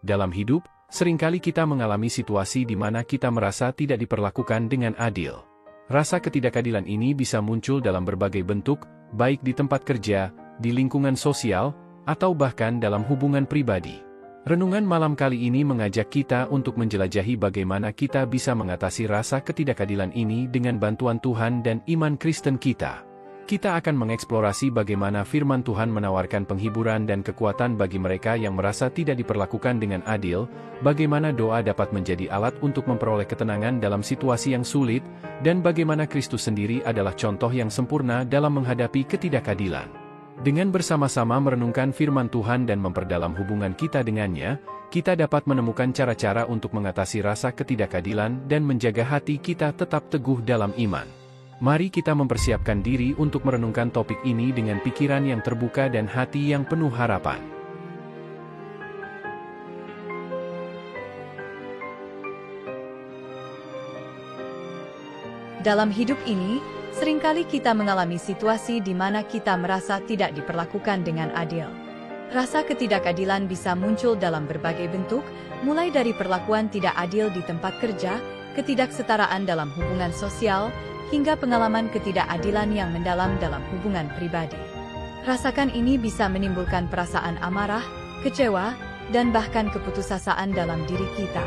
Dalam hidup, seringkali kita mengalami situasi di mana kita merasa tidak diperlakukan dengan adil. Rasa ketidakadilan ini bisa muncul dalam berbagai bentuk, baik di tempat kerja, di lingkungan sosial, atau bahkan dalam hubungan pribadi. Renungan malam kali ini mengajak kita untuk menjelajahi bagaimana kita bisa mengatasi rasa ketidakadilan ini dengan bantuan Tuhan dan iman Kristen kita. Kita akan mengeksplorasi bagaimana firman Tuhan menawarkan penghiburan dan kekuatan bagi mereka yang merasa tidak diperlakukan dengan adil, bagaimana doa dapat menjadi alat untuk memperoleh ketenangan dalam situasi yang sulit, dan bagaimana Kristus sendiri adalah contoh yang sempurna dalam menghadapi ketidakadilan. Dengan bersama-sama merenungkan firman Tuhan dan memperdalam hubungan kita dengannya, kita dapat menemukan cara-cara untuk mengatasi rasa ketidakadilan dan menjaga hati kita tetap teguh dalam iman. Mari kita mempersiapkan diri untuk merenungkan topik ini dengan pikiran yang terbuka dan hati yang penuh harapan. Dalam hidup ini, seringkali kita mengalami situasi di mana kita merasa tidak diperlakukan dengan adil. Rasa ketidakadilan bisa muncul dalam berbagai bentuk, mulai dari perlakuan tidak adil di tempat kerja, ketidaksetaraan dalam hubungan sosial, hingga pengalaman ketidakadilan yang mendalam dalam hubungan pribadi. Rasakan ini bisa menimbulkan perasaan amarah, kecewa, dan bahkan keputusasaan dalam diri kita.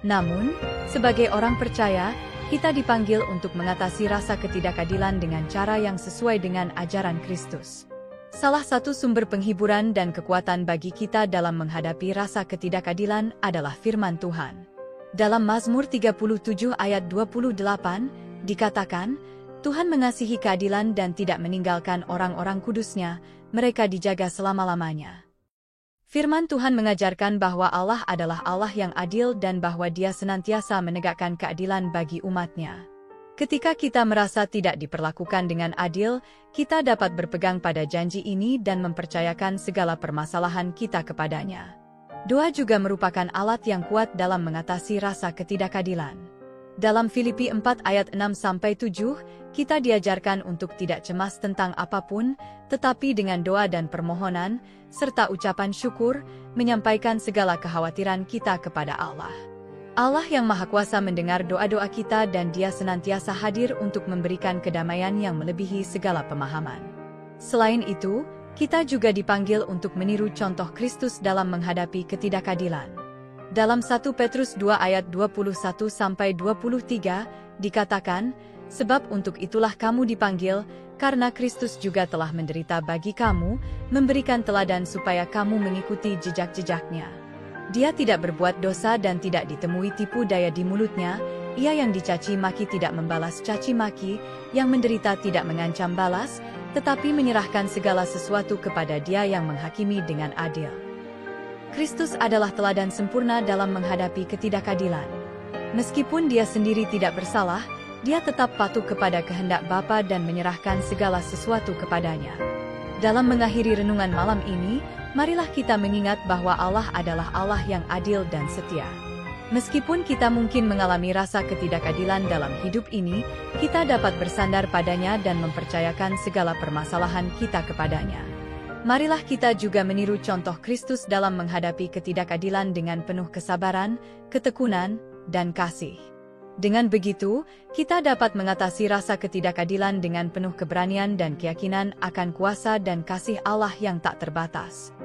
Namun, sebagai orang percaya, kita dipanggil untuk mengatasi rasa ketidakadilan dengan cara yang sesuai dengan ajaran Kristus. Salah satu sumber penghiburan dan kekuatan bagi kita dalam menghadapi rasa ketidakadilan adalah firman Tuhan. Dalam Mazmur 37 ayat 28, dikatakan, Tuhan mengasihi keadilan dan tidak meninggalkan orang-orang kudusnya, mereka dijaga selama-lamanya. Firman Tuhan mengajarkan bahwa Allah adalah Allah yang adil dan bahwa Dia senantiasa menegakkan keadilan bagi umat-Nya. Ketika kita merasa tidak diperlakukan dengan adil, kita dapat berpegang pada janji ini dan mempercayakan segala permasalahan kita kepadanya. Doa juga merupakan alat yang kuat dalam mengatasi rasa ketidakadilan. Dalam Filipi 4 ayat 6-7, kita diajarkan untuk tidak cemas tentang apapun, tetapi dengan doa dan permohonan, serta ucapan syukur, menyampaikan segala kekhawatiran kita kepada Allah. Allah yang Maha Kuasa mendengar doa-doa kita dan Dia senantiasa hadir untuk memberikan kedamaian yang melebihi segala pemahaman. Selain itu, kita juga dipanggil untuk meniru contoh Kristus dalam menghadapi ketidakadilan. Dalam 1 Petrus 2 ayat 21-23, dikatakan, sebab untuk itulah kamu dipanggil, karena Kristus juga telah menderita bagi kamu, memberikan teladan supaya kamu mengikuti jejak-jejaknya. Dia tidak berbuat dosa dan tidak ditemui tipu daya di mulutnya, ia yang dicaci maki tidak membalas caci maki, yang menderita tidak mengancam balas, tetapi menyerahkan segala sesuatu kepada Dia yang menghakimi dengan adil. Kristus adalah teladan sempurna dalam menghadapi ketidakadilan. Meskipun Dia sendiri tidak bersalah, Dia tetap patuh kepada kehendak Bapa dan menyerahkan segala sesuatu kepadanya. Dalam mengakhiri renungan malam ini, marilah kita mengingat bahwa Allah adalah Allah yang adil dan setia. Meskipun kita mungkin mengalami rasa ketidakadilan dalam hidup ini, kita dapat bersandar padanya dan mempercayakan segala permasalahan kita kepadanya. Marilah kita juga meniru contoh Kristus dalam menghadapi ketidakadilan dengan penuh kesabaran, ketekunan, dan kasih. Dengan begitu, kita dapat mengatasi rasa ketidakadilan dengan penuh keberanian dan keyakinan akan kuasa dan kasih Allah yang tak terbatas.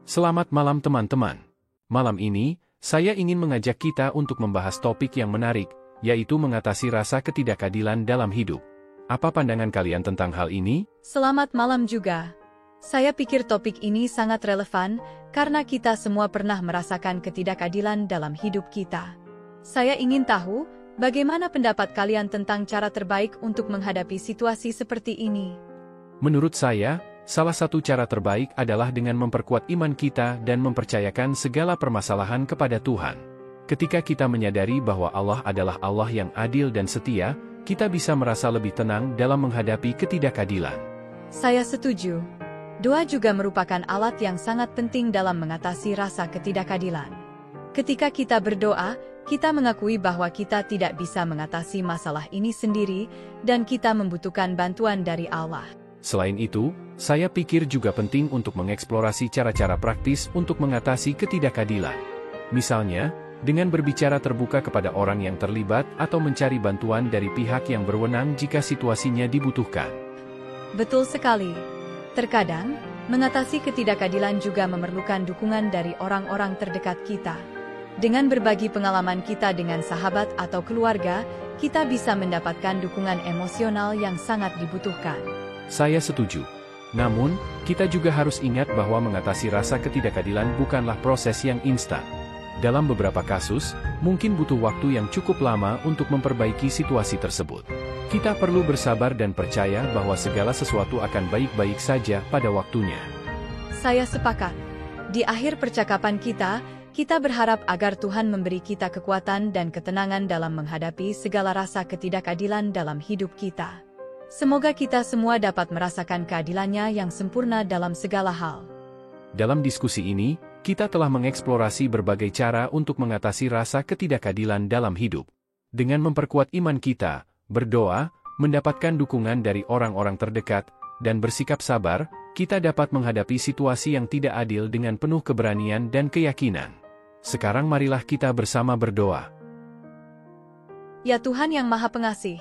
Selamat malam teman-teman. Malam ini, saya ingin mengajak kita untuk membahas topik yang menarik, yaitu mengatasi rasa ketidakadilan dalam hidup. Apa pandangan kalian tentang hal ini? Selamat malam juga. Saya pikir topik ini sangat relevan, karena kita semua pernah merasakan ketidakadilan dalam hidup kita. Saya ingin tahu, bagaimana pendapat kalian tentang cara terbaik untuk menghadapi situasi seperti ini? Menurut saya, salah satu cara terbaik adalah dengan memperkuat iman kita dan mempercayakan segala permasalahan kepada Tuhan. Ketika kita menyadari bahwa Allah adalah Allah yang adil dan setia, kita bisa merasa lebih tenang dalam menghadapi ketidakadilan. Saya setuju. Doa juga merupakan alat yang sangat penting dalam mengatasi rasa ketidakadilan. Ketika kita berdoa, kita mengakui bahwa kita tidak bisa mengatasi masalah ini sendiri, dan kita membutuhkan bantuan dari Allah. Selain itu, saya pikir juga penting untuk mengeksplorasi cara-cara praktis untuk mengatasi ketidakadilan. Misalnya, dengan berbicara terbuka kepada orang yang terlibat atau mencari bantuan dari pihak yang berwenang jika situasinya dibutuhkan. Betul sekali. Terkadang, mengatasi ketidakadilan juga memerlukan dukungan dari orang-orang terdekat kita. Dengan berbagi pengalaman kita dengan sahabat atau keluarga, kita bisa mendapatkan dukungan emosional yang sangat dibutuhkan. Saya setuju. Namun, kita juga harus ingat bahwa mengatasi rasa ketidakadilan bukanlah proses yang instan. Dalam beberapa kasus, mungkin butuh waktu yang cukup lama untuk memperbaiki situasi tersebut. Kita perlu bersabar dan percaya bahwa segala sesuatu akan baik-baik saja pada waktunya. Saya sepakat. Di akhir percakapan kita berharap agar Tuhan memberi kita kekuatan dan ketenangan dalam menghadapi segala rasa ketidakadilan dalam hidup kita. Semoga kita semua dapat merasakan keadilannya yang sempurna dalam segala hal. Dalam diskusi ini, kita telah mengeksplorasi berbagai cara untuk mengatasi rasa ketidakadilan dalam hidup. Dengan memperkuat iman kita, berdoa, mendapatkan dukungan dari orang-orang terdekat, dan bersikap sabar, kita dapat menghadapi situasi yang tidak adil dengan penuh keberanian dan keyakinan. Sekarang marilah kita bersama berdoa. Ya Tuhan yang Maha Pengasih,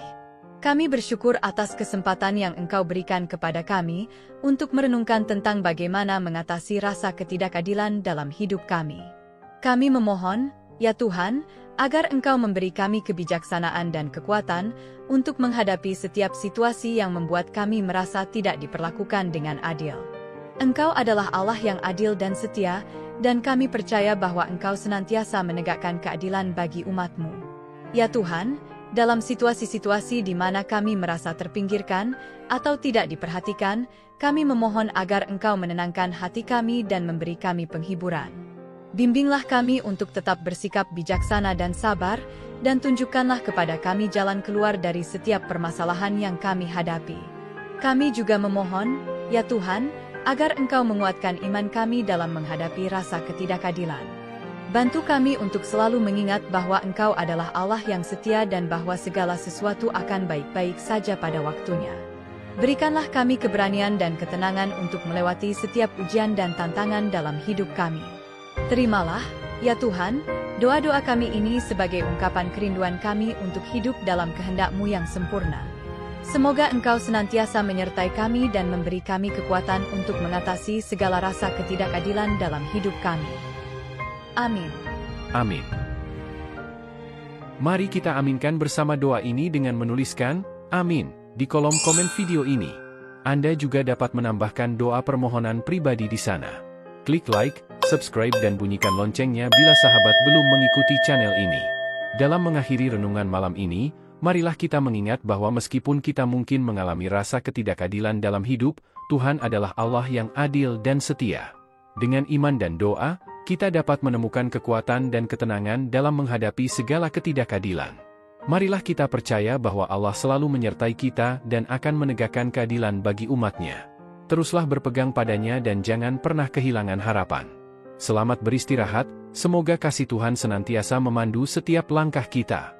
kami bersyukur atas kesempatan yang Engkau berikan kepada kami untuk merenungkan tentang bagaimana mengatasi rasa ketidakadilan dalam hidup kami. Kami memohon, ya Tuhan, agar Engkau memberi kami kebijaksanaan dan kekuatan untuk menghadapi setiap situasi yang membuat kami merasa tidak diperlakukan dengan adil. Engkau adalah Allah yang adil dan setia, dan kami percaya bahwa Engkau senantiasa menegakkan keadilan bagi umat-Mu. Ya Tuhan, dalam situasi-situasi di mana kami merasa terpinggirkan atau tidak diperhatikan, kami memohon agar Engkau menenangkan hati kami dan memberi kami penghiburan. Bimbinglah kami untuk tetap bersikap bijaksana dan sabar, dan tunjukkanlah kepada kami jalan keluar dari setiap permasalahan yang kami hadapi. Kami juga memohon, ya Tuhan, agar Engkau menguatkan iman kami dalam menghadapi rasa ketidakadilan. Bantu kami untuk selalu mengingat bahwa Engkau adalah Allah yang setia dan bahwa segala sesuatu akan baik-baik saja pada waktunya. Berikanlah kami keberanian dan ketenangan untuk melewati setiap ujian dan tantangan dalam hidup kami. Terimalah, ya Tuhan, doa-doa kami ini sebagai ungkapan kerinduan kami untuk hidup dalam kehendak-Mu yang sempurna. Semoga Engkau senantiasa menyertai kami dan memberi kami kekuatan untuk mengatasi segala rasa ketidakadilan dalam hidup kami. Amin. Amin. Mari kita aminkan bersama doa ini dengan menuliskan "Amin" di kolom komen video ini. Anda juga dapat menambahkan doa permohonan pribadi di sana. Klik like, subscribe dan bunyikan loncengnya bila sahabat belum mengikuti channel ini. Dalam mengakhiri renungan malam ini, marilah kita mengingat bahwa meskipun kita mungkin mengalami rasa ketidakadilan dalam hidup, Tuhan adalah Allah yang adil dan setia. Dengan iman dan doa, kita dapat menemukan kekuatan dan ketenangan dalam menghadapi segala ketidakadilan. Marilah kita percaya bahwa Allah selalu menyertai kita dan akan menegakkan keadilan bagi umat-Nya. Teruslah berpegang padanya dan jangan pernah kehilangan harapan. Selamat beristirahat, semoga kasih Tuhan senantiasa memandu setiap langkah kita.